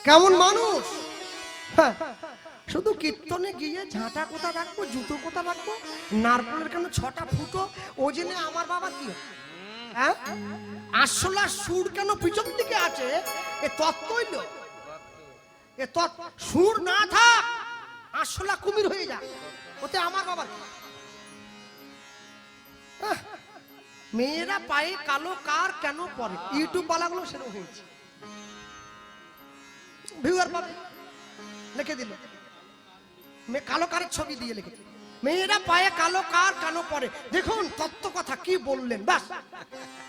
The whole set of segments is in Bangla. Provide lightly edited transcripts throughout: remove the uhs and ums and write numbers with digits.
কেমন মানুষ। শুধু কীর্তনে গিয়ে ঝাঁটা কোথা রাখবো, জুতো কোথা রাখবো, নারকলের কেন 6টা ফুটো, ও জেনে আমার বাবা কি হ্যাঁ, আসলে সুর কেন পিছন দিকে আছে, এ তত্ত্বই লোক। এ সুর না থাক, আসলা কুমির হয়ে যাক, ওতে আমার বাবা কি। মেয়েরা পায়ে কালো কার কেন পরে, ইউটিউব বালাগুলো সেরকম হয়েছে, ভিউয়ার পাবে, লিখে দিল কালো কারের ছবি দিয়ে লিখে, মেয়েরা পায়ে কালো কার কেন পরে। দেখুন তত্ত্ব কথা কি বললেন, বাস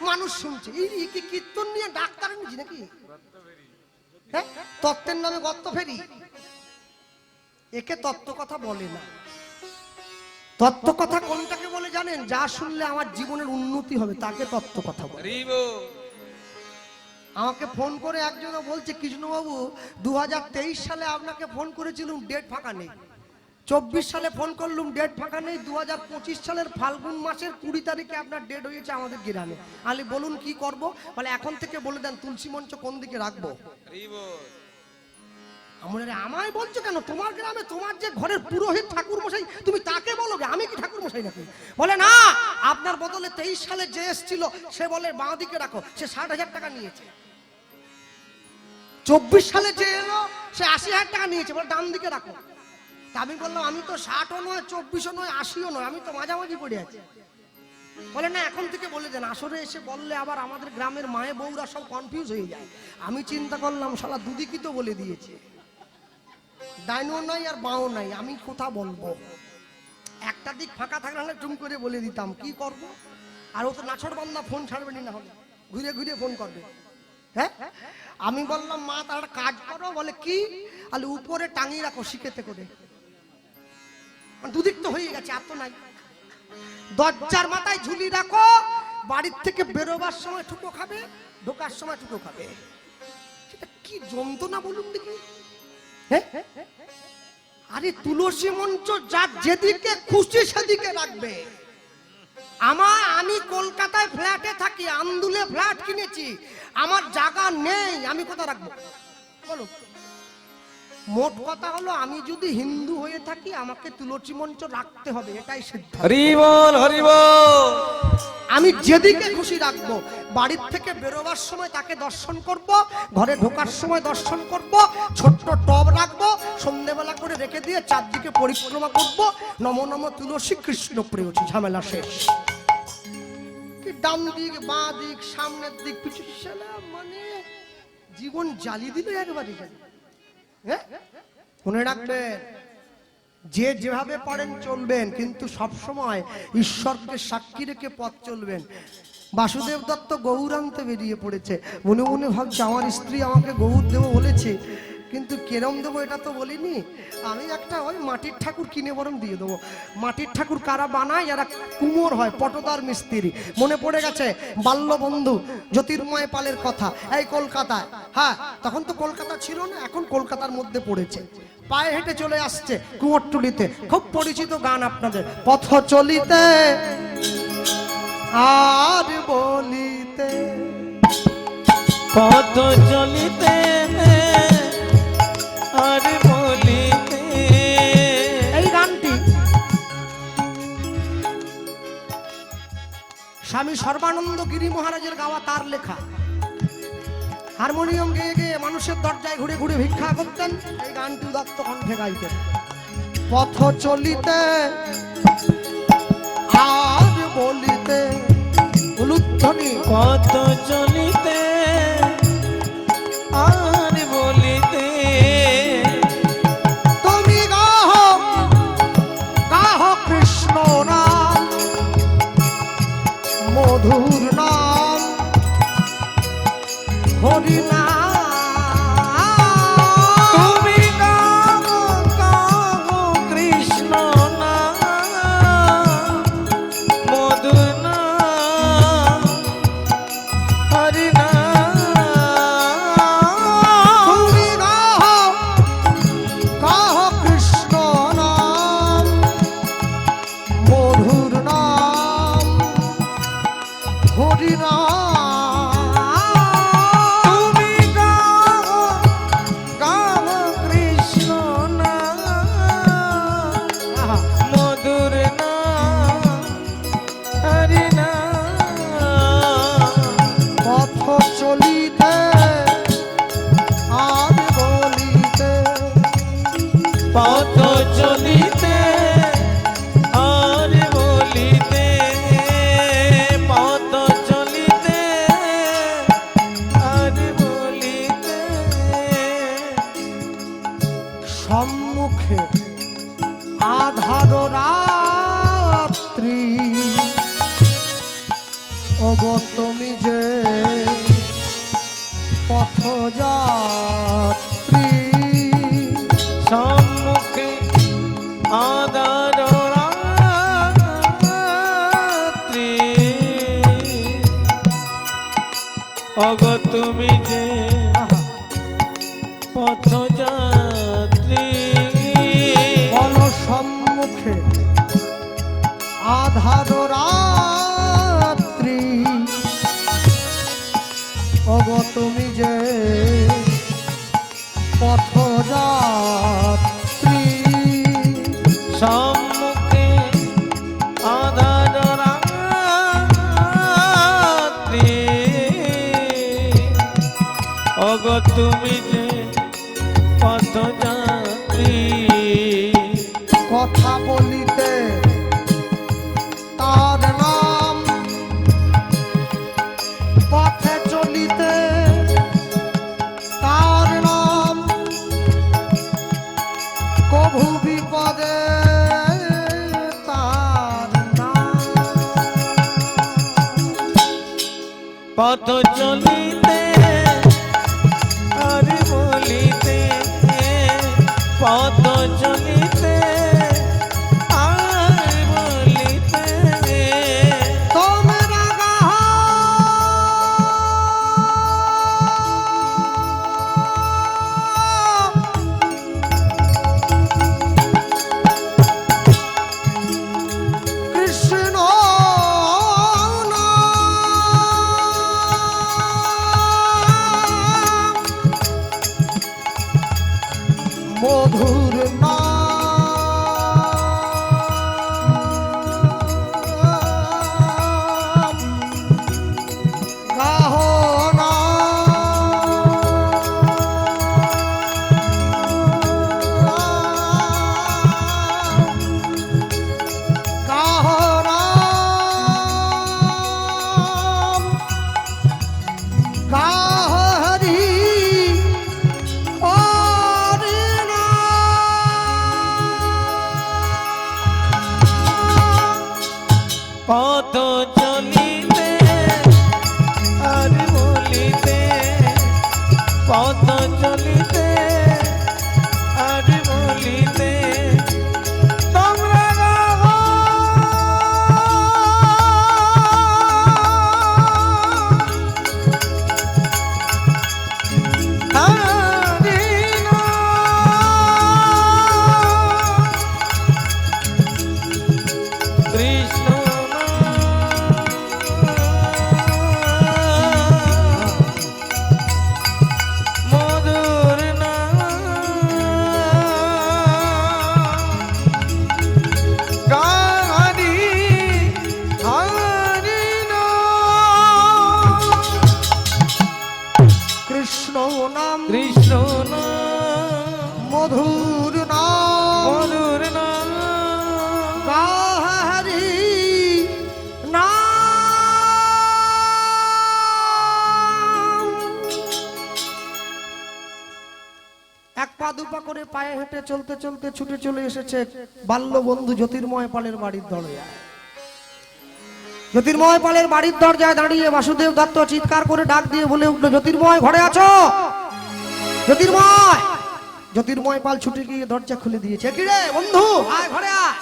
মানুষ শুনছে। এই কি কীর্তন নিয়ে ডাক্তার নিয়েছি নাকি, হ্যাঁ তত্ত্বের নামে গর্ত ফেরি, একে তত্ত্ব কথা বলে না। তত্ত্ব কথা কোনটাকে বলে জানেন, যা শুনলে আমার জীবনের উন্নতি হবে তাকে তত্ত্ব কথা বলে। আমাকে ফোন করে একজন বলছে, কৃষ্ণবাবু 2023 সালে আপনাকে ফোন করেছিলাম, ডেট ফাঁকা নেই। 24 সালে ফোন করলুম, ডেট ফাঁকা নেই। 2025 সালের ফাল্গুন মাসের 20 তারিখে আপনার ডেট হয়েছে আমাদের গ্রামে। আলি বলুন কি করব, বলে এখন থেকে বলে দেন তুলসী মঞ্চ কোন দিকে রাখবো। আমায় বলছো কেন, তোমার গ্রামে তোমার যে ঘরের পুরোহিত ঠাকুর মশাই, তুমি তাকে বলো, আমি কি ঠাকুর মশাই নাকি। বলে না, আপনার বদলে 23 সালে যে এসেছিল সে বলে বাঁ দিকে রাখো, সে 60,000 টাকা নিয়েছে। 24 সালে যে এলো সে 80,000 টাকা নিয়েছে, বলে ডান দিকে রাখো। তা আমি বললাম, আমি তো 60ও নয়, 24ও নয়, 80ও নয়, আমি তো মাঝামাঝি পড়ে আছি। বলে না, এখন থেকে বলে দেন, আসরে এসে বললে আবার আমাদের গ্রামের মায়ে বউরা সব কনফিউজ হয়ে যায়। আমি চিন্তা করলাম, শালা দুদিকই তো বলে দিয়েছে, ডাইনও নাই আর বাঁও নাই, আমি কোথা বলবো। একটা দিক ফাঁকা থাকলে টুম করে বলে দিতাম, কি করব। আর ও তো নাছড় বান্দা, ফোন ছাড়বে না, হলে ঘুরে ঘুরে ফোন করবে। হ্যাঁ, আমি বললাম মা তার কাজ করো, বলে কি, আলে উপরে টাঙিয়ে রাখো শিখেতে করে। দুদিক তো হয়ে গেছে, আর তো নাই। দরজার মাথায় ঝুলি রাখো, বাড়ির থেকে বেরোবার সময় ঠুকো খাবে, ঢোকার সময় ঠুকো খাবে। সেটা কি যন্ত্রণা বলুন দেখি। আরে তুলসী মঞ্চ যার যেদিকে খুশি সেদিকে রাখবে। আমি কলকাতায় ফ্ল্যাটে থাকি, আন্দুলে ফ্ল্যাট কিনেছি, আমার জায়গা নেই, আমি কোথায় রাখবো বলো। মোট কথা হলো, আমি যদি হিন্দু হয়ে থাকি আমাকে তুলসী মঞ্চ রাখতে হবে, এটাই সিদ্ধান্ত। হরি বল, হরি বল। আমি যেদিকে খুশি রাখবো, বাড়ির থেকে বেরোবার সময় তাকে দর্শন করব, ঘরে ঢোকার সময় দর্শন করব, ছোট্ট টব রাখবো, সন্ধ্যেবেলা করে রেখে দিয়ে চারদিকে পরিক্রমা করব, নম নম তুলসী কৃষ্ণ প্রেয়সী, ঝামেলা শেষ। কি ডান দিক বাঁ দিক সামনের দিক পিছু, মানে জীবন জ্বালিয়ে দিল একবারে। মনে রাখবেন, যে যেভাবে পারেন চলবেন, কিন্তু সব সময় ঈশ্বরকে সাক্ষী রেখে পথ চলবেন। বাসুদেব দত্ত গৌর আনতে বেরিয়ে পড়েছে, মনে মনে ভাবছে আমার স্ত্রী আমাকে গৌর দেবো বলেছে, কিন্তু কেরম দেবো এটা তো বলিনি, আমি একটা ওই মাটির ঠাকুর কিনে বরং দিয়ে দেবো। মাটির ঠাকুর কারা বানায়, যারা কুমোর হয়, পটদার মিস্ত্রি। মনে পড়ে গেছে বাল্যবন্ধু জ্যোতির্ময় পালের কথা, এই কলকাতায়। হ্যাঁ, তখন তো কলকাতা ছিল না, এখন কলকাতার মধ্যে পড়েছে। পায়ে হেঁটে চলে আসছে কুমোরটুলিতে, খুব পরিচিত গান আপনাদের, পথ চলিতে আর বলিতে, পথ চলিতে আর বলিতে। এই গানটি স্বামী সর্বানন্দ গিরি মহারাজের গাওয়া, তার লেখা। হারমোনিয়াম গেয়ে গেয়ে মানুষের দরজায় ঘুরে ঘুরে ভিক্ষা করতেন, এই গানটি উদাত্ত কণ্ঠে গাইতেন। পথ চলিতে আর বলিতে, উলুধ্বনি। পথ চলিতে আর বলিতে, তুমি গাহ গাহ কৃষ্ণ নাম, মধুর নাম, হরি নাম। তুমি গাও গাও কৃষ্ণ নাম, মধুর নাম, হরি নাম। পথ চলিতে আর বলিতে পথ চলিতে আর বলিতে সম্মুখে আধার রাত্রি ওগো তুমি যে পথযাত্রী সম্মুখে আধার রাত্রি অগ তুমি যে পথযাত্রী বল সম্মুখে আধার রাত্রি ওগো তুমি যে পথযাত্রী সম্মুখে আধার রাত্রি অগ তুমি যে পথযাত্রী কথা বলিতে তার নাম পথে চলিতে তার নাম কভু বিপদে তার নাম পথ চলিতে আর বলিতে পথ চলিতে আর বলিতে তোমরা গাহো কৃষ্ণ মধুর নাম গাহো না গাহো নাম গাহো হরি হরি নাম পথ চলিতে আর বলিতে পথ চলিতে আর বলিতে তোমরা গাও হরি নাম কৃষ্ণ মধুর নাম হরি হরি নাম কৃষ্ণ নাম কৃষ্ণ নাম মধুর নাম মধুর নাম হরি নাম এক পা দুপা করে পায়ে হেঁটে চলতে চলতে ছুটে চলে এসেছে বাল্য বন্ধু জ্যোতির্ময় পালের বাড়ির দরজায়। জ্যোতির্ময় পালের বাড়ির দরজায় দাঁড়িয়ে বাসুদেব দত্ত চিৎকার করে ডাক দিয়ে বলে উঠলো, জ্যোতির্ময় ঘরে আছো? জ্যোতির্ময় জ্যোতির্ময় পাল ছুটে গিয়ে দরজা খুলে দিয়েছে। কি রে বন্ধু, আয় ঘরে আয়।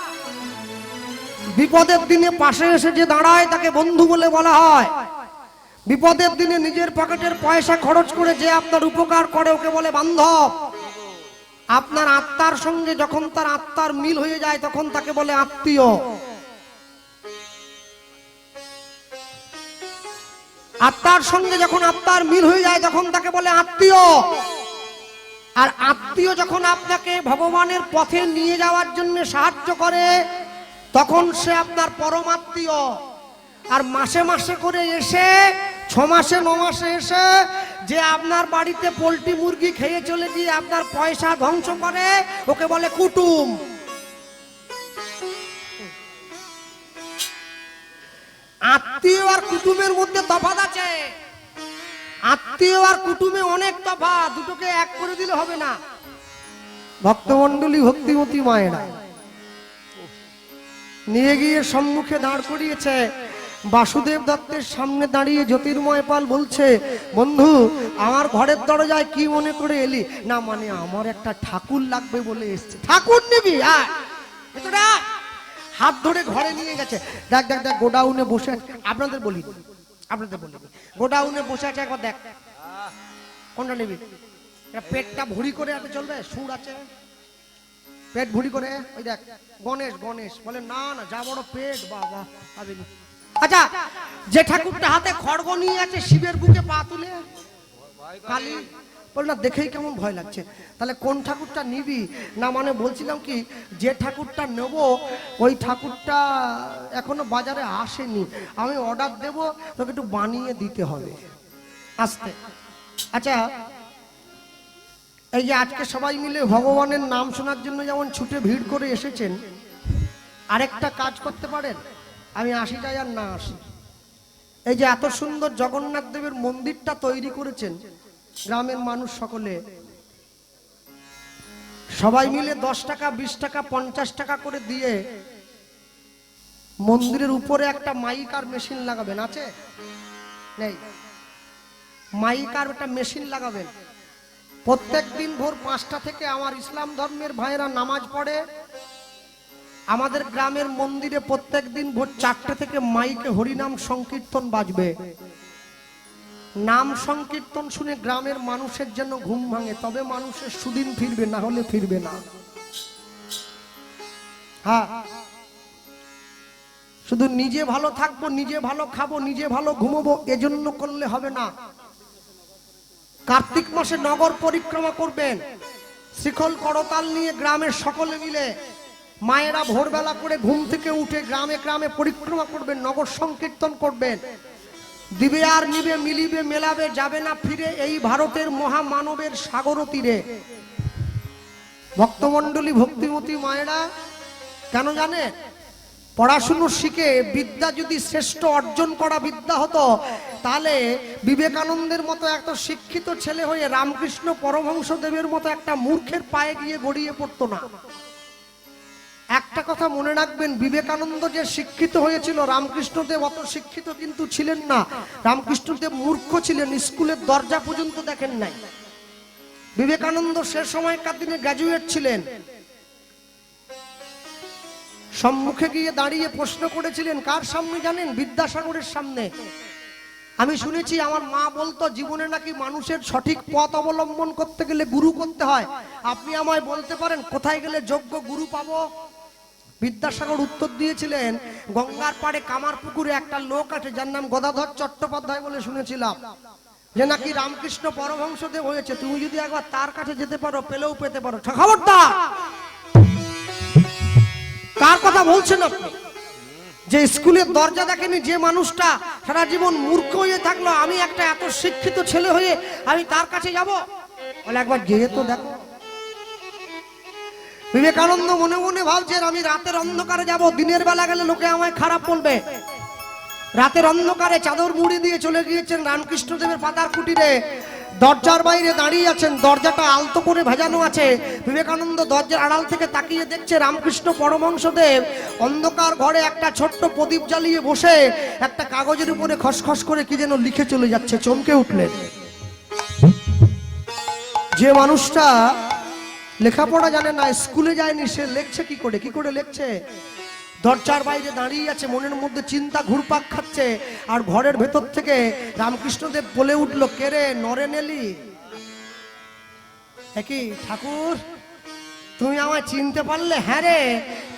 বিপদের দিনে পাশে এসে যে দাঁড়ায় তাকে বন্ধু বলে বলা হয়। বিপদের দিনে নিজের পকেটের পয়সা খরচ করে যে আপনার উপকার করে ওকে বলে বান্ধব। আপনার আত্মার সঙ্গে যখন তার আত্মার মিল হয়ে যায় তখন তাকে বলে আত্মীয়। আত্মার সঙ্গে যখন আত্মার মিল হয়ে যায় তখন তাকে বলে আত্মীয়। আর আত্মীয় যখন আপনাকে ভগবানের পথে নিয়ে যাওয়ার জন্য সাহায্য করে তখন সে আপনার পরমাত্মীয়। আর মাসে মাসে করে এসে 6 মাসে 9 মাসে এসে যে আপনার বাড়িতে পোল্ট্রি মুরগি খেয়ে চলে গিয়ে আপনার পয়সা ধ্বংস করে ওকে বলে কুটুম। আত্মীয় আর কুটুমের মধ্যে তফাৎ আছে। আত্মীয় আর কুটুমে অনেক তফাৎ, দুটোকে এক করে দিলে হবে না। ভক্তমণ্ডলী, ভক্তিমতী মায়েরা নিয়ে গিয়ে সম্মুখে দাঁড় করিয়েছে। বাসুদেব দত্তের সামনে দাঁড়িয়ে জ্যোতির্ময় পাল বলছে, বন্ধু আমার ঘরের দরজায় কি মনে করে এলি? না মানে আমার একটা ঠাকুর লাগবে বলে এসছে। ঠাকুর নিবি? হাত ধরে ঘরে নিয়ে গেছে। দেখ দেখ দেখ, গোডাউনে বসে আছে। আপনাদের বলি গোডাউনে বসে আছে, একবার দেখ কোনটা নিবি। পেটটা ভুড়ি করে আছে, চলবে? সুর আছে, পেট ভুড়ি করে। ওই দেখ গণেশ, গণেশ বলে না না, যা বড় পেট, বাবা ভাবিনি। আচ্ছা, যে ঠাকুরটা হাতে খড়গ নিয়ে আছে, শিবের বুকে পা তুলে, কালী বল না, দেখেই কেমন ভয় লাগছে। তাহলে কোন ঠাকুরটা নিবি? না মানে বলছিলাম কি, যে ঠাকুরটা নেব ওই ঠাকুরটা এখনো বাজারে আসেনি, আমি অর্ডার দেব, তোকে একটু বানিয়ে দিতে হবে আসতে। আচ্ছা, এই যে আজকে সবাই মিলে ভগবানের নাম শোনার জন্য যেমন ছুটে ভিড় করে এসেছেন, আরেকটা কাজ করতে পারেন, আমি আসি যাই আর না আসি, এই যে এত সুন্দর জগন্নাথ দেবের মন্দিরটা তৈরি করেছেন গ্রামের মানুষ সকলে, সবাই মিলে 10 টাকা 20 টাকা 50 টাকা করে দিয়ে মন্দিরের উপরে একটা মাইক আর মেশিন লাগাবেন। আছে? নেই? মাইক আর একটা মেশিন লাগাবেন। প্রত্যেক দিন ভোর 5টা থেকে আমার ইসলাম ধর্মের ভাইয়েরা নামাজ পড়ে। আমাদের গ্রামের মন্দিরে প্রত্যেক দিন ভোর 4টে থেকে মাইকে হরিনাম সংকীর্তন বাজবে। নাম সংকীর্তন শুনে গ্রামের মানুষের যেন ঘুম ভাঙে, তবে মানুষের সুদিন ফিরবে, না হলে ফিরবে না। হ্যাঁ, শুধু নিজে ভালো থাকবো, নিজে ভালো খাবো, নিজে ভালো ঘুমবো, এজন্য করলে হবে না। কার্তিক মাসে নগর পরিক্রমা করবেন, শিখল করতাল নিয়ে গ্রামের সকলে মিলে মায়েরা ভোরবেলা করে ঘুম থেকে উঠে গ্রামে গ্রামে পরিক্রমা করবেন, নগর সংকীর্তন করবেন। দিবে আর নিবে, মিলিবে মেলাবে, যাবে না ফিরে এই ভারতের মহামানবের সাগর তীরে। ভক্তমণ্ডলী, ভক্তিমতী মায়েরা, কেন জানে? পড়াশুনো শিখে বিদ্যা যদি শ্রেষ্ঠ অর্জন করা বিদ্যা হতো, তাহলে বিবেকানন্দের মতো এত শিক্ষিত ছেলে হয়ে রামকৃষ্ণ পরমহংস দেবের মতো একটা মূর্খের পায়ে গিয়ে গড়িয়ে পড়তো না। একটা কথা মনে রাখবেন, বিবেকানন্দ যে শিক্ষিত হয়েছিল, রামকৃষ্ণদেব অত শিক্ষিত কিন্তু ছিলেন না। রামকৃষ্ণদেব মূর্খ ছিলেন, স্কুলের দরজা পর্যন্ত দেখেন নাই। বিবেকানন্দ সে সময়কার দিনে গ্র্যাজুয়েট ছিলেন। সম্মুখে গিয়ে দাঁড়িয়ে প্রশ্ন করেছিলেন, কার সামনে জানেন? বিদ্যাসাগরের সামনে। আমি শুনেছি, আমার মা বলতো জীবনে নাকি মানুষের সঠিক পথ অবলম্বন করতে গেলে গুরু করতে হয়। আপনি আমায় বলতে পারেন কোথায় গেলে যোগ্য গুরু পাবো? বিদ্যাসাগর উত্তর দিয়েছিলেন, গঙ্গার পাড়ে কামারপুকুরে একটা লোক আছে যার নাম গদাধর চট্টোপাধ্যায় বলে শুনেছিলাম, যে নাকি রামকৃষ্ণ পরমহংসদেব হয়েছে। তুমি যদি একবার তার কাছে যেতে পারো, পেলেও পেতে পারো। খবরদার! কার কথা বলছেন আপনি? যে স্কুলের দরজা দেখেনি, যে মানুষটা সারা জীবন মূর্খ হয়ে থাকলো, আমি একটা এত শিক্ষিত ছেলে হয়ে আমি তার কাছে যাব? বলে একবার যেহেতু দেখো। বিবেকানন্দ মনে মনে ভাবছেন, আমি রাতের অন্ধকারে যাব, দিনের বেলা গেলে লোকে আমায় খারাপ বলবে। রাতের অন্ধকারে চাদর মুড়ি দিয়ে চলে গিয়েছেন রামকৃষ্ণদেবের পাতার কুটিরে। দরজার বাইরে দাঁড়িয়ে আছেন, দরজাটা আলতো করে ভেজানো আছে। বিবেকানন্দ দরজার আড়াল থেকে তাকিয়ে দেখছে রামকৃষ্ণ পরমহংসদেব অন্ধকার ঘরে একটা ছোট্ট প্রদীপ জ্বালিয়ে বসে একটা কাগজের উপরে খসখস করে কি যেন লিখে চলে যাচ্ছে। চমকে উঠলেন। যে মানুষটা লেখাপড়া জানে না, স্কুলে যায়নি, সে লেখছে কি করে? কি করে লেখছে? দরজার বাইরে দাঁড়িয়ে আছে, মনের মধ্যে চিন্তা ঘুরপাক খাচ্ছে। আর ঘরের ভেতর থেকে রামকৃষ্ণদেব বলে উঠলো, কে রে নরেন এলি? কি ঠাকুর, তুমি আমায় চিনতে পারলে? হ্যাঁ রে,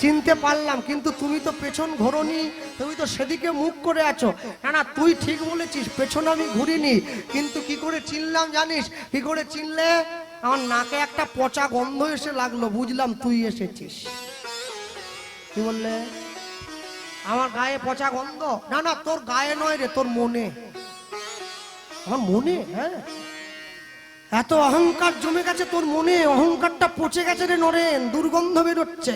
চিনতে পারলাম, কিন্তু তুমি তো পেছন ঘোরনি, তুমি তো সেদিকে মুখ করে আছো। না না, তুই ঠিক বলেছিস, পেছন আমি ঘুরিনি, কিন্তু কি করে চিনলাম জানিস? কি করে চিনলে? আমার নাকে একটা পচা গন্ধ এসে লাগলো, বুঝলাম তুই এসেছিস। কি বললে? আমার গায়ে পচা গন্ধ? না না, তোর গায়ে নয় রে, তোর মনে। আমার মনে? হ্যাঁ, এত অহংকার জমে গেছে তোর মনে, অহংকারটা পচে গেছে রে নরেন, দুর্গন্ধ বেরোচ্ছে।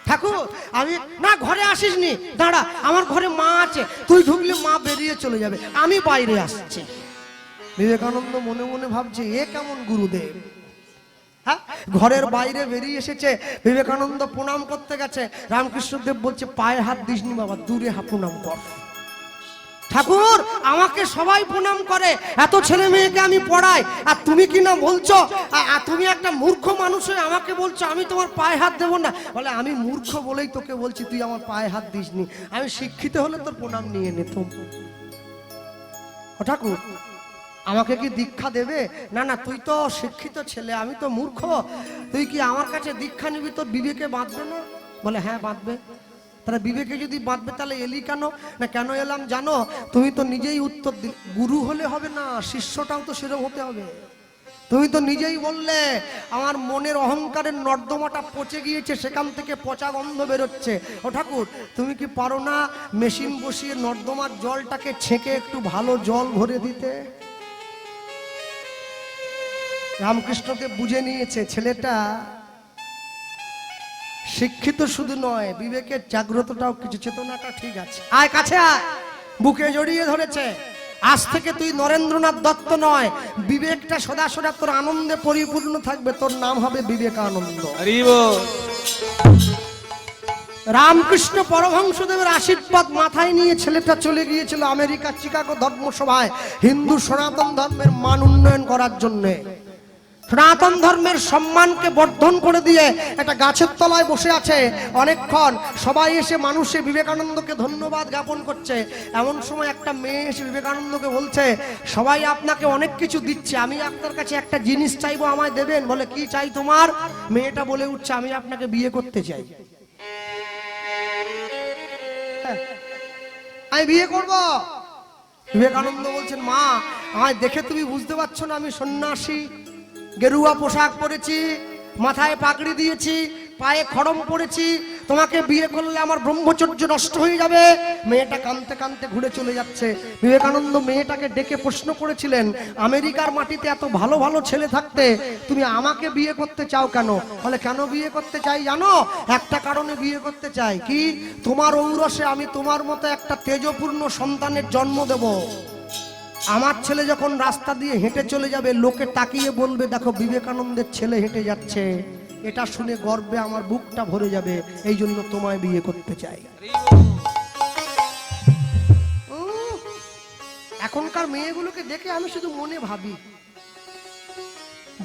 ঠাকুর আমি না, ঘরে আসিস নি, দাঁড়া, আমার ঘরে মা আছে, তুই ঢুকলে মা বেরিয়ে চলে যাবে, আমি বাইরে আসছি। বিবেকানন্দ মনে মনে ভাবছে এ কেমন গুরুদেব। হ্যাঁ, ঘরের বাইরে বেরিয়ে এসেছে, বিবেকানন্দ প্রণাম করতে গেছে, রামকৃষ্ণদেব বলছে পায়ে হাত দিসনি বাবা, দূরে প্রণাম কর। ঠাকুর আমাকে সবাই প্রণাম করে, এত ছেলে মেয়েকে আমি পড়াই, আর তুমি কি না বলছো, তুমি একটা মূর্খ মানুষ হয়ে আমাকে বলছো আমি তোমার পায়ে হাত দেবো না। বলে আমি মূর্খ বলেই তোকে বলছি তুই আমার পায়ে হাত দিসনি, আমি শিক্ষিত হলে তোর প্রণাম নিয়ে নিতাম। ও ঠাকুর আমাকে কি দীক্ষা দেবে? না না, তুই তো শিক্ষিত ছেলে, আমি তো মূর্খ, তুই কি আমার কাছে দীক্ষা নিবি, তোর বিবেকে বাঁধবে না? বলে হ্যাঁ বাঁধবে। তাহলে বিবেকে যদি বাঁধবে তাহলে এলি কেন? না কেন এলাম জানো? তুমি তো নিজেই উত্তর দিলে, গুরু হলে হবে না, শিষ্যটাও তো সেরকম হতে হবে। তুমি তো নিজেই বললে আমার মনের অহংকারের নর্দমাটা পচে গিয়েছে, সেখান থেকে পচা গন্ধ বেরোচ্ছে। ও ঠাকুর তুমি কি পারো না মেশিন বসিয়ে নর্দমার জলটাকে ছেঁকে একটু ভালো জল ভরে দিতে? রামকৃষ্ণকে বুঝে নিয়েছে ছেলেটা শিক্ষিত শুধু নয়, বিবেকের জাগ্রতটাও কিছু, চেতনাটা ঠিক আছে। আয় কাছে আয়, বুকে জড়িয়ে ধরেছে। আজ থেকে তুই নরেন্দ্রনাথ দত্ত নয়, বিবেকটা সদা সদা তোর আনন্দে পরিপূর্ণ থাকবে, তোর নাম হবে বিবেকানন্দ। রামকৃষ্ণ পরমহংসদেবের আশীর্বাদ মাথায় নিয়ে ছেলেটা চলে গিয়েছিল আমেরিকা চিকাগো ধর্মসভায় হিন্দু সনাতন ধর্মের মান উন্নয়ন করার জন্য। সনাতন ধর্মের সম্মানকে বর্ধন করে দিয়ে একটা গাছের তলায় বসে আছে অনেকক্ষণ, সবাই এসে মানুষে বিবেকানন্দকে ধন্যবাদ জ্ঞাপন করছে। এমন সময় একটা মেয়ে এসে বিবেকানন্দকে বলছে সবাই আপনাকে অনেক কিছু দিচ্ছে, আমি আপনার কাছে একটা জিনিস চাইবো, আমায় দেবেন? বলে কি চাই তোমার? মেয়েটা বলে উঠছে আমি আপনাকে বিয়ে করতে চাই। আমি বিয়ে করব। বিবেকানন্দ বলছেন মা আমায় দেখে তুমি বুঝতে পারছো না আমি সন্ন্যাসী, গেরুয়া পোশাক পরেছি, মাথায় পাগড়ি দিয়েছি, পায়ে খড়ম পরেছি, তোমাকে বিয়ে করলে আমার ব্রহ্মচর্য নষ্ট হয়ে যাবে। মেয়েটা কাঁদতে কাঁদতে ঘুরে চলে যাচ্ছে। বিবেকানন্দ মেয়েটাকে ডেকে প্রশ্ন করেছিলেন আমেরিকার মাটিতে এত ভালো ভালো ছেলে থাকতে তুমি আমাকে বিয়ে করতে চাও কেন? বলে কেন বিয়ে করতে চাই জানো? একটা কারণে বিয়ে করতে চাই, কি? তোমার ঔরসে আমি তোমার মতো একটা তেজপূর্ণ সন্তানের জন্ম দেব। আমার ছেলে যখন রাস্তা দিয়ে হেঁটে চলে যাবে লোকে তাকিয়ে বলবে দেখো বিবেকানন্দের ছেলে হেঁটে যাচ্ছে, এটা শুনে গর্বে আমার বুকটা ভরে যাবে, এই জন্য তোমায় বিয়ে করতে চাই। এখনকার মেয়েগুলোকে দেখে আমি শুধু মনে ভাবি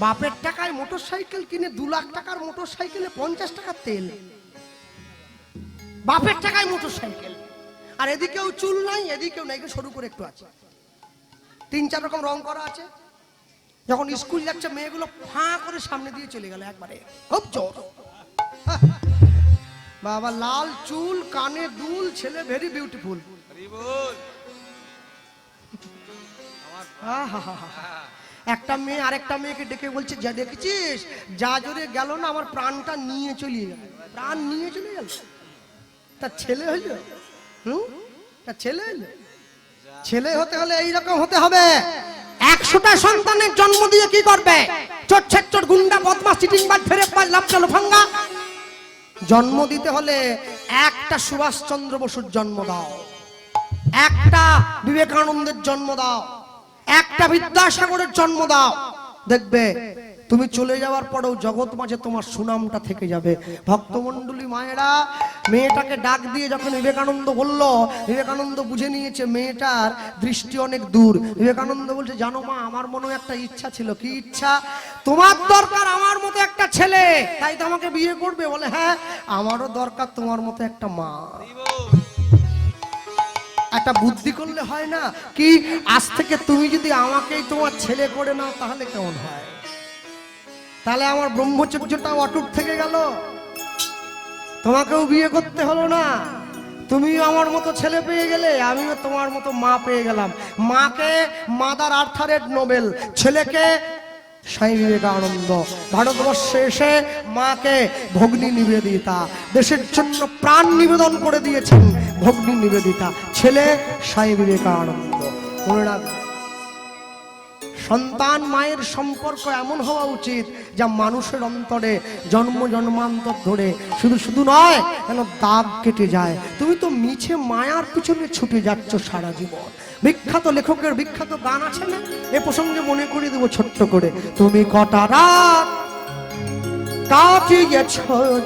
বাপের টাকায় মোটর সাইকেল কিনে 2 লাখ টাকার মোটর সাইকেলে 50 টাকার তেল, বাপের টাকায় মোটর সাইকেল, আর এদিকেও চুল নাই এদিকেও নাই, সরু করে একটু আছে, 3-4 রকম রং করা আছে। যখন স্কুল যাচ্ছে মেয়েগুলো ফাঁ করে সামনে দিয়ে চলে গেল একবারে, খুব জোর। বাবা লাল চুল, কানে দুল, ছেলে ভেরি বিউটিফুল। একটা মেয়ে আরেকটা মেয়েকে ডেকে বলছে যা দেখেছিস যা জোরে গেল না আমার প্রাণটা নিয়ে চলে গেল, প্রাণ নিয়ে চলে গেল। তার ছেলে হইল, তার ছেলে হইল। ছেলে হতে হলে এইরকম হতে হবে। 100টা সন্তানের জন্ম দিয়ে কি করবে? চোর ছেচর গুন্ডা বদমাশ চিটিংবাজ ফেরেববাজ লাফচাল ফাঙ্গা। জন্ম দিতে হলে একটা সুভাষচন্দ্র বসুর জন্ম দাও, একটা বিবেকানন্দের জন্ম দাও, একটা বিদ্যাসাগরের জন্ম দাও, দেখবে তুমি চলে যাওয়ার পরেও জগৎ মাঝে তোমার সুনামটা থেকে যাবে। ভক্তমণ্ডলী মায়েরা মেয়েটাকে ডাক দিয়ে যখন বিবেকানন্দ বলল, বিবেকানন্দ বুঝে নিয়েছে মেয়েটার দৃষ্টি অনেক দূর। বিবেকানন্দ বলছে জানো মা আমার মনে একটা ইচ্ছা ছিল। কি ইচ্ছা? তোমার দরকার আমার মতো একটা ছেলে, তাই তো আমাকে বিয়ে করবে? বলে হ্যাঁ আমারও দরকার তোমার মতো একটা মা। একটা বুদ্ধি করলে হয় না? কি আজ থেকে তুমি যদি আমাকেই তোমার ছেলে করে নাও তাহলে কেমন হয়? তাহলে আমার ব্রহ্মচর্যটাও অটুট থেকে গেল, তোমাকেও বিয়ে করতে হলো না, তুমিও আমার মতো ছেলে পেয়ে গেলে, আমিও তোমার মতো মা পেয়ে গেলাম। মাকে মাদার আর্থারের নোবেল, ছেলেকে স্বামী বিবেকানন্দ। ভারতবর্ষে এসে মাকে ভগ্নী নিবেদিতা, দেশের জন্য প্রাণ নিবেদন করে দিয়েছেন ভগ্নী নিবেদিতা, ছেলে স্বামী বিবেকানন্দ। মনে রাখবে সন্তান মায়ের সম্পর্ক এমন হওয়া উচিত যা মানুষের অন্তরে জন্ম জন্মান্তর ধরে শুধু শুধু নয় যেন দাগ কেটে যায়। তুমি তো মিছে মায়ার পিছনে ছুটে যাচ্ছ সারা জীবন। বিখ্যাত লেখকের বিখ্যাত গান আছে না, এ প্রসঙ্গে মনে করে দেবো ছোট্ট করে। তুমি কটা রাত কাটিয়েছ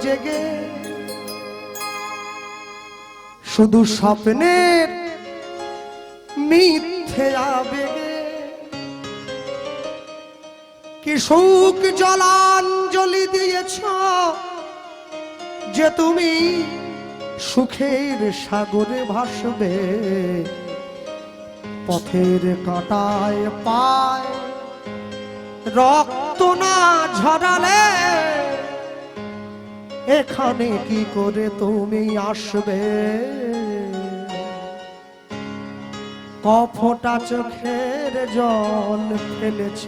জেগে, শুধু স্বপ্নের মিথ্যে আবেগে, কি সুখ জলাঞ্জলি দিয়েছ যে তুমি সুখের সাগরে ভাসবে। পথের কাঁটায় পায় রক্ত না ঝরালে এখানে কি করে তুমি আসবে। কফোটা চোখের জল ফেলেছ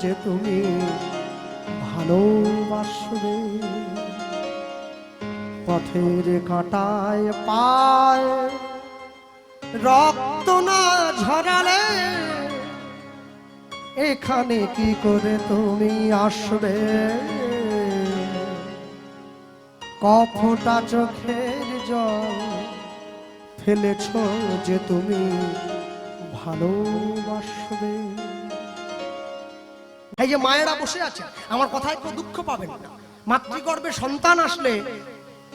যে তুমি ভালোবাসবে। পথের কাঁটায় পায় রক্ত না ঝরালে এখানে কি করে তুমি আসবে। কফোটা চোখের জল ফেলেছ যে তুমি ভালোবাসবে। এই যে মায়েরা বসে আছে, আমার কথায় কেউ দুঃখ পাবেন না। মাতৃগর্ভে সন্তান আসলে,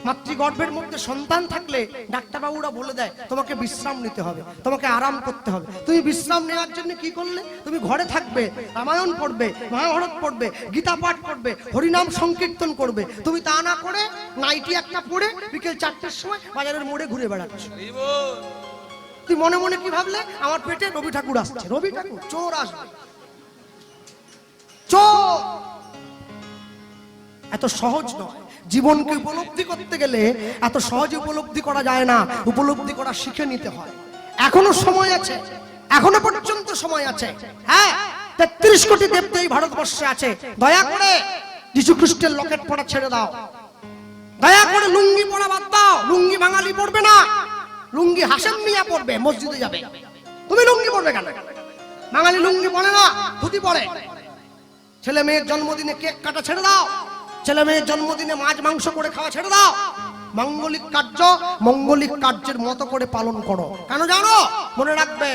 মাতৃগর্ভের মধ্যে সন্তান থাকলে ডাক্তারবাবুরা বলে দেয় তোমাকে বিশ্রাম নিতে হবে, তোমাকে আরাম করতে হবে। তুমি বিশ্রাম নেওয়ার জন্য কি করলে? তুমি ঘরে থাকবে, রামায়ণ পড়বে, মহাভারত পড়বে, গীতা পাঠ করবে, হরিনাম সংকীর্তন করবে। তুমি তা না করে নাইটি একটা পরে বিকেল 4টের সময় বাজারের মোড়ে ঘুরে বেড়াচ্ছ। তুই মনে মনে কি ভাবলে? আমার পেটে রবি ঠাকুর আসছে। রবি ঠাকুর চোর আসবে, চোর। এত সহজ নয়। জীবনকে উপলব্ধি করতে গেলে এত সহজে উপলব্ধি করা যায় না, উপলব্ধি করা শিখে নিতে হয়। এখনো সময় আছে, এখনো পর্যন্ত সময় আছে। হ্যাঁ, 33 কোটি দেবদেবী ভারতবর্ষে আছে। দয়া করে যীশু খ্রিস্টের লকেট পড়া ছেড়ে দাও, দয়া করে লুঙ্গি পড়া বাদ দাও। লুঙ্গি বাঙালি পড়বে না, লুঙ্গি হাসেম মিয়া পড়বে, মসজিদে যাবে। তুমি লুঙ্গি পড়বে কেন? বাঙালি লুঙ্গি পড়ে না, ধুতি পড়ে। ছেলে মেয়ের জন্মদিনে কেক কাটা ছেড়ে দাও, ছেলে মেয়ের জন্মদিনে মাছ মাংস করে খাওয়া ছেড়ে দাও। মঙ্গলিক কার্য মঙ্গলিক কার্যের মতো করে পালন করো। কেন জানো? মনে রাখবে,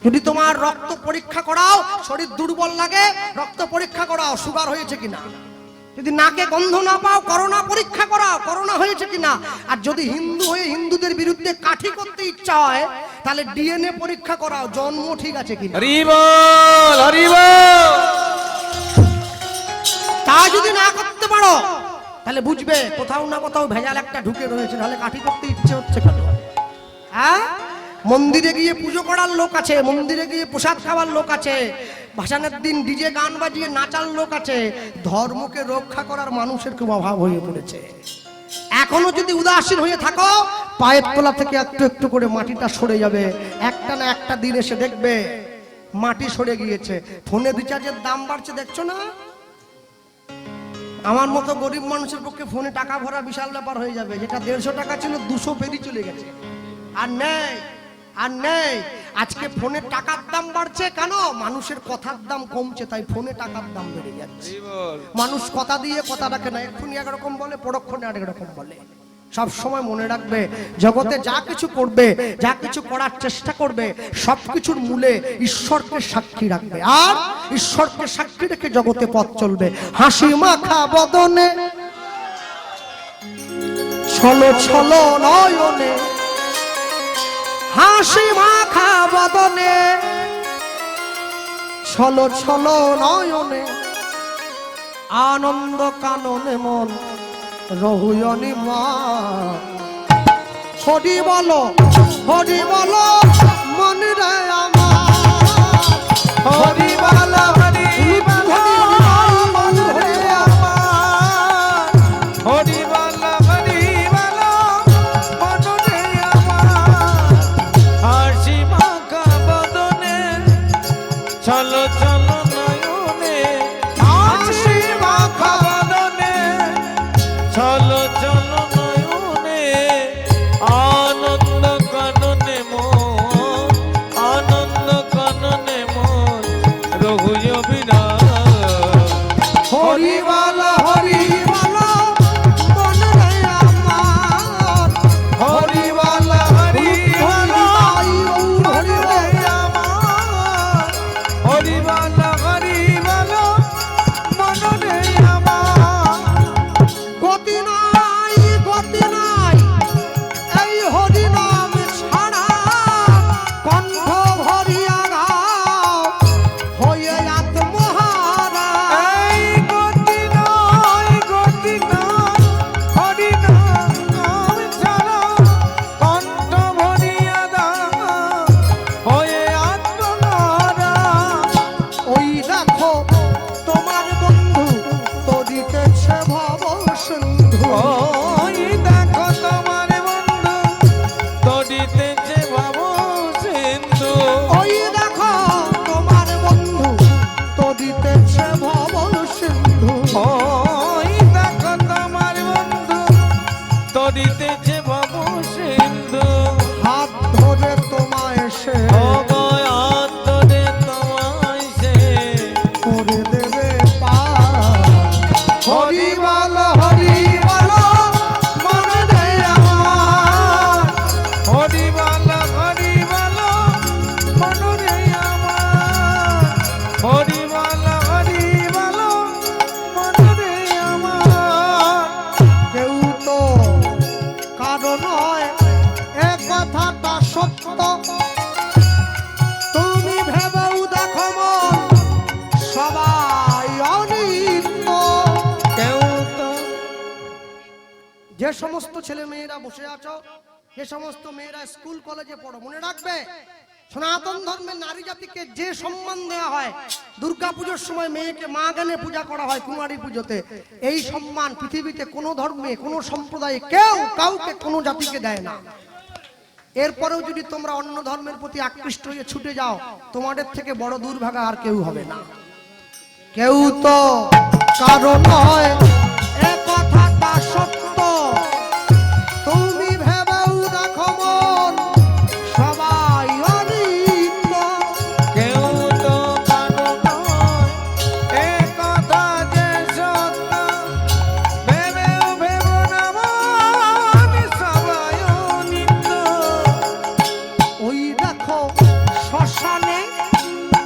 যদি তোমার রক্ত পরীক্ষা করাও, শরীর দুর্বল লাগে, রক্ত পরীক্ষা করাও সুগার হয়েছে কিনা। যদি নাকে গন্ধ না পাও, করোনা পরীক্ষা করাও করোনা হয়েছে কিনা। আর যদি হিন্দু হয়ে হিন্দুদের বিরুদ্ধে কাঠি করতে ইচ্ছা হয়, তাহলে ডিএনএ পরীক্ষা করাও জন্ম ঠিক আছে কিনা। হরি বল, হরি বল। তা যদি না করতে পারো, তাহলে বুঝবে কোথাও না কোথাও ভেজাল একটা ঢুকে রয়েছে। তাহলে কাঠি করতে ইচ্ছে হচ্ছে কেন? হ্যাঁ, মন্দিরে গিয়ে পুজো করার লোক আছে, মন্দিরে গিয়ে প্রসাদ খাওয়ার লোক আছে, ভাসানের দিন ডিজে গান বাজিয়ে নাচার লোক আছে। ধর্মকে রক্ষা করার মানুষের খুব অভাব হয়ে পড়েছে। এখনো যদি উদাসীন হয়ে থাকো, পায়ের তলা থেকে একটু একটু করে মাটিটা সরে যাবে। একটা না একটা দিন এসে দেখবে মাটি সরে গিয়েছে। ফোনে রিচার্জের দাম বাড়ছে, দেখছো না? আমার মতো গরিব মানুষের পক্ষে ফোনে টাকা ভরা বিশাল ব্যাপার হয়ে যাবে। যেটা 150 টাকা ছিল 200 পেরিয়ে চলে গেছে। আর নেই, আর নেই। আজকে ফোনের টাকার দাম বাড়ছে কেন? মানুষের কথার দাম কমছে, তাই ফোনে টাকার দাম বেড়ে যাচ্ছে। মানুষ কথা দিয়ে কথা রাখে না, এক্ষুনি একরকম বলে, পরক্ষণে আরেক রকম বলে। সব সময় মনে রাখবে, জগতে যা কিছু করবে, যা কিছু করার চেষ্টা করবে, সবকিছুর মূলে ঈশ্বরকে সাক্ষী রাখবে। আর ঈশ্বরকে সাক্ষী রেখে জগতে পথ চলবে। হাসি মাখা বদনে, ছলো ছলো নয়নে, হাসি মাখা বদনে, ছলো ছলো নয়নে, আনন্দ কাননে মন রহুয়নি মা। হরি বলো, হরি বলো মন রে আমার, হরি বলো, হরি বলো মন রে আমার, হরি বল, হরি বল মন রে আমার। হাসি মাখা বদনে, চলো চলো নয়নে, হাসি মাখা বদনে, চলো চলো নয়নে, আনন্দ কাননে মন, আনন্দ কাননে মন, রঘু হরিবল হরিবল মন রে আমার হরিবল হরিবল মন রে আমার হরিবল হরিবল মন রে আমার গতি নাই এই হরি নাম ছাড়া কণ্ঠ ভরিয়া গাও হয়ে আত্মহারা এই গতি নাই হরি নাম ছাড়া কণ্ঠ ভরিয়া দাও হয়ে আত্মহারা ওই দেখো তোমার বন্ধু তরিতেছে ভব সিন্ধু ওই দেখো তোমার বন্ধু তরিতেছে ভব সিন্ধু ওই দেখো তোমার বন্ধু তরিতেছে ভব সিন্ধু ওই দেখো তোমার বন্ধু তরিতেছে ভব সিন্ধু হাত ধরে তোমায় সে ও গয়াত ধরে তোমায় সে করে দেবে পার হরিবল হরিবল মন রে আমার হরিবল হরিবল মন রে আমার হরিবল হরিবল মন রে আমার কেউ তো কারো নয় এ কথাটা সত্য তুমি ভেবেও দেখো মন সবাই অনিত্য কেউ তো যে সমস্ত ছেলে মেয়েরা বসে আছো যে সমস্ত মেয়েরা স্কুল কলেজে পড়ো মনে রাখবে সনাতন ধর্মের নারী জাতিকে যে সম্মান দেওয়া হয় দুর্গা পুজোর সময় মেয়েকে মা জ্ঞানে পূজা করা হয় কুমারী পুজোতে এই সম্মান পৃথিবীতে কোনো ধর্মে কোনো সম্প্রদায়ে কেউ কাউকে কোনো জাতিকে দেয় না এরপরেও যদি তোমরা অন্য ধর্মের প্রতি আকৃষ্ট হয়ে ছুটে যাও তোমাদের থেকে বড় দুর্ভাগা আর কেউ হবে না কেউ তো কারো নয় এ কথাটা সত্য তুমি ভেবেও দেখো মন সবাই অনিত্য কেউ তো কারো নয় এ কথা যে সত্য ভেবেও ভেবো না মন সবাই অনিত্য ওই দেখো শ্মশানে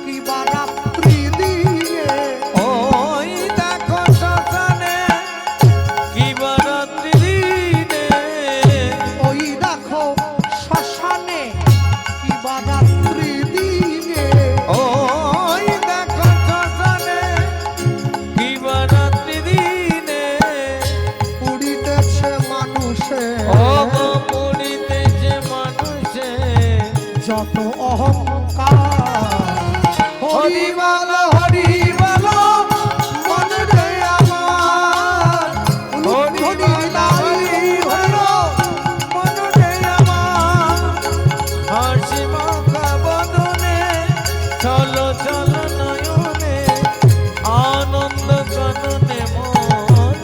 কিবা রাত্রি দিয়ে ওই দেখো শ্মশানে কি বরাত্রি দিনে ওই দেখো শ্মশানে কিবা রাত্রি দিয়ে ওই দেখো শ্মশানে কি বরাত্রি দিনে পুড়িতেছে মানুষে ও গো পুরিতেছে মানুষে যত অহংকার হরিবল হরিবল মন রে আমার হরিবল হরিবল মন রে আমার হাসি মাখা বদনে চলো চলো নয়নে আনন্দ কাননে মন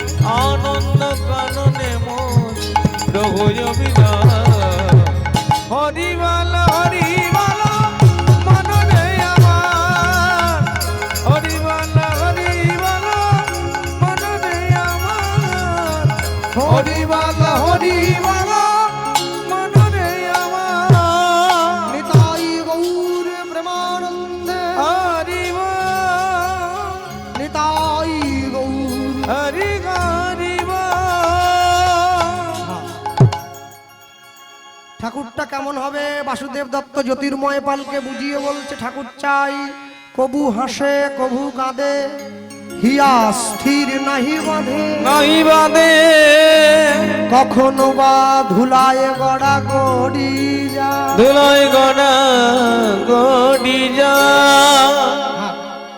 আনন্দ কাননে মন প্রভু অভিনয় হরিবল হরিবল মন রে আমার হরিবল হরিবল মন রে আমার হরিবল হরিবল মন রে আমার নিতাই গৌর প্রেমানন্দে হরিবল নিতাই গৌর হরি হরিবল ঠাকুরটা কেমন হবে বাসুদেব দত্ত জ্যোতির্ময় পালকে বুঝিয়ে বলছে ঠাকুর চাই কবু হাসে কবু কাঁদে হিয়া স্থির নাহি বাঁধে নাই বাদে কখনো বা ধুলায় গড়া গড়ি যা ধুলোয় গড়া গড়ি যা